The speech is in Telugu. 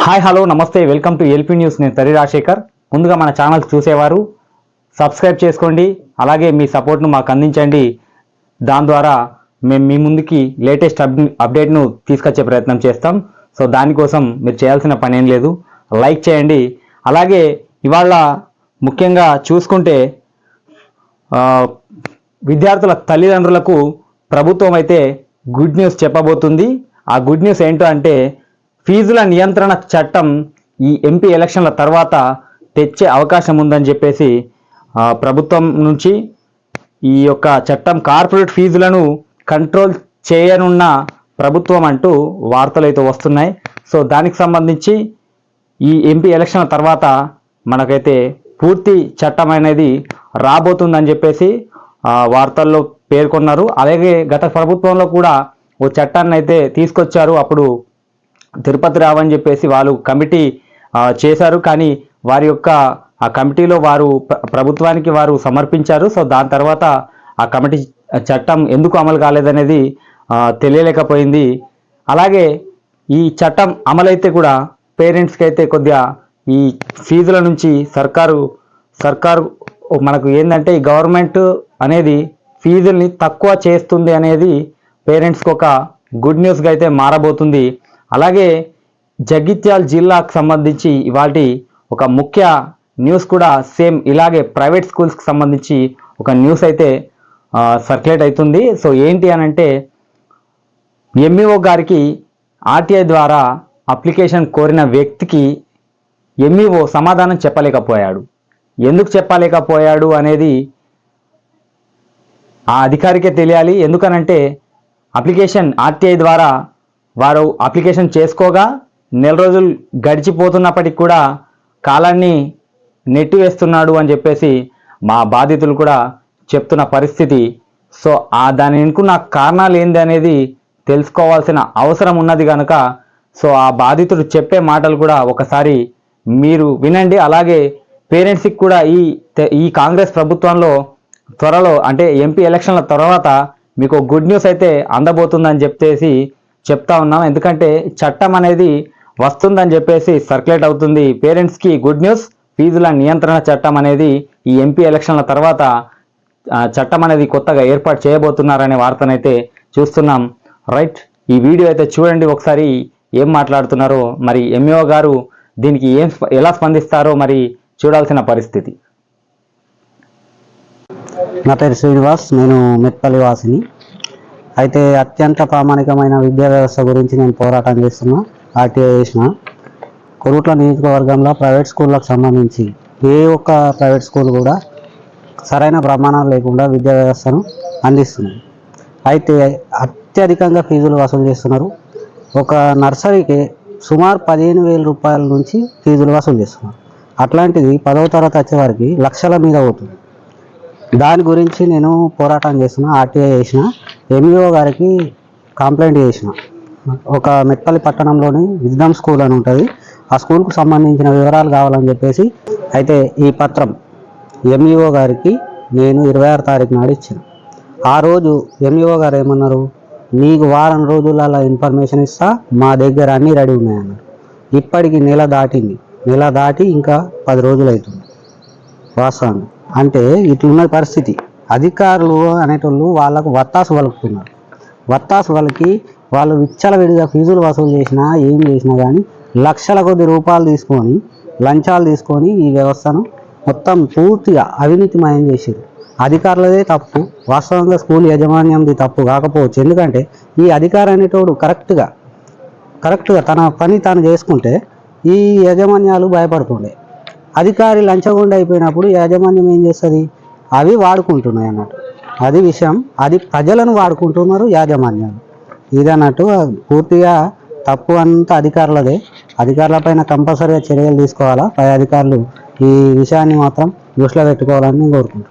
హాయ్ హలో నమస్తే వెల్కమ్ టు ఎల్పీ న్యూస్. నేను తరి రాజశేఖర్. ముందుగా మన ఛానల్ చూసేవారు సబ్స్క్రైబ్ చేసుకోండి, అలాగే మీ సపోర్ట్ను మాకు అందించండి. దాని ద్వారా మేము మీ ముందుకి లేటెస్ట్ అప్డేట్ను తీసుకొచ్చే ప్రయత్నం చేస్తాం. సో దానికోసం మీరు చేయాల్సిన పని ఏం లేదు, లైక్ చేయండి. అలాగే ఇవాళ ముఖ్యంగా చూసుకుంటే విద్యార్థుల తల్లిదండ్రులకు ప్రభుత్వం అయితే గుడ్ న్యూస్ చెప్పబోతుంది. ఆ గుడ్ న్యూస్ ఏంటో అంటే ఫీజుల నియంత్రణ చట్టం ఈ ఎంపీ ఎలక్షన్ల తర్వాత తెచ్చే అవకాశం ఉందని చెప్పేసి ప్రభుత్వం నుంచి ఈ యొక్క చట్టం కార్పొరేట్ ఫీజులను కంట్రోల్ చేయనున్న ప్రభుత్వం అంటూ వార్తలు అయితే వస్తున్నాయి. సో దానికి సంబంధించి ఈ ఎంపీ ఎలక్షన్ల తర్వాత మనకైతే పూర్తి చట్టం అనేది రాబోతుందని చెప్పేసి వార్తల్లో పేర్కొన్నారు. అలాగే గత ప్రభుత్వంలో కూడా ఓ చట్టాన్ని అయితే తీసుకొచ్చారు. అప్పుడు తిరుపతి రావు అని చెప్పేసి వాళ్ళు కమిటీ చేశారు, కానీ వారి యొక్క ఆ కమిటీలో వారు ప్రభుత్వానికి వారు సమర్పించారు. సో దాని తర్వాత ఆ కమిటీ చట్టం ఎందుకు అమలు కాలేదనేది తెలియలేకపోయింది. అలాగే ఈ చట్టం అమలైతే కూడా పేరెంట్స్కి అయితే కొద్దిగా ఈ ఫీజుల నుంచి సర్కారు మనకు ఏంటంటే ఈ గవర్నమెంట్ అనేది ఫీజుల్ని తక్కువ చేస్తుంది అనేది పేరెంట్స్కి ఒక గుడ్ న్యూస్గా అయితే మారబోతుంది. అలాగే జగిత్యాల జిల్లాకు సంబంధించి ఇవాటి ఒక ముఖ్య న్యూస్ కూడా సేమ్ ఇలాగే ప్రైవేట్ స్కూల్స్కి సంబంధించి ఒక న్యూస్ అయితే సర్క్యులేట్ అవుతుంది. సో ఏంటి అని అంటే ఎంఈఓ గారికి ఆర్టీఐ ద్వారా అప్లికేషన్ కోరిన వ్యక్తికి ఎంఈఓ సమాధానం చెప్పలేకపోయాడు. ఎందుకు చెప్పలేకపోయాడు అనేది ఆ అధికారికే తెలియాలి. ఎందుకనంటే అప్లికేషన్ ఆర్టీఐ ద్వారా వారు అప్లికేషన్ చేసుకోగా నెల రోజులు గడిచిపోతున్నప్పటికి కూడా కాలాన్ని నెట్టివేస్తున్నాడు అని చెప్పేసి మా బాధితులు కూడా చెప్తున్న పరిస్థితి. సో దాని వెనుకున్న కారణాలు ఏంది అనేది తెలుసుకోవాల్సిన అవసరం ఉన్నది కనుక సో ఆ బాధితుడు చెప్పే మాటలు కూడా ఒకసారి మీరు వినండి. అలాగే పేరెంట్స్కి కూడా ఈ కాంగ్రెస్ ప్రభుత్వంలో త్వరలో అంటే ఎంపీ ఎలక్షన్ల తర్వాత మీకు గుడ్ న్యూస్ అయితే అందబోతుందని చెప్తా ఉన్నాం. ఎందుకంటే చట్టం అనేది వస్తుందని చెప్పేసి సర్క్యులేట్ అవుతుంది. పేరెంట్స్కి గుడ్ న్యూస్, ఫీజుల నియంత్రణ చట్టం అనేది ఈ ఎంపీ ఎలక్షన్ల తర్వాత చట్టం అనేది కొత్తగా ఏర్పాటు చేయబోతున్నారనే వార్తనైతే చూస్తున్నాం. రైట్, ఈ వీడియో అయితే చూడండి ఒకసారి ఏం మాట్లాడుతున్నారో. మరి ఎంఈఓ గారు దీనికి ఎలా స్పందిస్తారో మరి చూడాల్సిన పరిస్థితి. నా పేరు శ్రీనివాస్, నేను మెట్పల్లి వాసిని. అయితే అత్యంత ప్రామాణికమైన విద్యా వ్యవస్థ గురించి నేను పోరాటం చేస్తున్నా. ఆర్టీఐ చేసిన కొరుట్ల నియోజకవర్గంలో ప్రైవేట్ స్కూళ్ళకు సంబంధించి ఏ ఒక్క ప్రైవేట్ స్కూల్ కూడా సరైన ప్రమాణాలు లేకుండా విద్యా వ్యవస్థను అందిస్తున్నాయి. అయితే అత్యధికంగా ఫీజులు వసూలు చేస్తున్నారు. ఒక నర్సరీకి సుమారు 15,000 రూపాయల నుంచి ఫీజులు వసూలు చేస్తున్నారు. అట్లాంటిది 10వ తరగతి వచ్చేవారికి లక్షల మీద అవుతుంది. దాని గురించి నేను పోరాటం చేసిన, ఆర్టీఐ చేసిన, ఎంఈఓ గారికి కంప్లైంట్ చేసిన. ఒక మెట్పల్లి పట్టణంలోని విజ్డమ్ స్కూల్ అని ఉంటుంది, ఆ స్కూల్కు సంబంధించిన వివరాలు కావాలని చెప్పేసి అయితే ఈ పత్రం ఎంఈఓ గారికి నేను 26 తారీఖు నాడు ఇచ్చిన. ఆ రోజు ఎంఈఓ గారు ఏమన్నారు, నీకు వారం రోజులలో ఇన్ఫర్మేషన్ ఇస్తా, మా దగ్గర అన్నీ రెడీ ఉన్నాయన్నారు. ఇప్పటికి నెల దాటింది, నెల దాటి ఇంకా 10 రోజులు అవుతుంది. వాస్తవంగా అంటే ఇట్లున్న పరిస్థితి. అధికారులు అనేటోళ్ళు వాళ్ళకు వత్తాసు వలుకుతున్నారు. వత్తాసు వలికి వాళ్ళు విచ్చలవిడిగా ఫీజులు వసూలు చేసినా ఏం చేసినా కానీ లక్షల కొద్ది రూపాయలు తీసుకొని, లంచాలు తీసుకొని ఈ వ్యవస్థను మొత్తం పూర్తిగా అవినీతిమయం చేసారు. అధికారులదే తప్పు, వాస్తవంగా స్కూల్ యాజమాన్యంది తప్పు కాకపోవచ్చు. ఎందుకంటే ఈ అధికారి అనేటోడు కరెక్ట్గా తన పని తాను చేసుకుంటే ఈ యాజమాన్యాలు భయపడుతుండే. అధికారి లంచగొండ అయిపోయినప్పుడు యాజమాన్యం ఏం చేస్తుంది, అవి వాడుకుంటున్నాయి అన్నట్టు. అది విషయం, అది ప్రజలను వాడుకుంటున్నారు యాజమాన్యాలు. ఇది అన్నట్టు పూర్తిగా తప్పు అంతా అధికారులదే. అధికారులపైన కంపల్సరీగా చర్యలు తీసుకోవాలా. పై అధికారులు ఈ విషయాన్ని మాత్రం దృష్టిలో పెట్టుకోవాలని నేను కోరుకుంటున్నాను.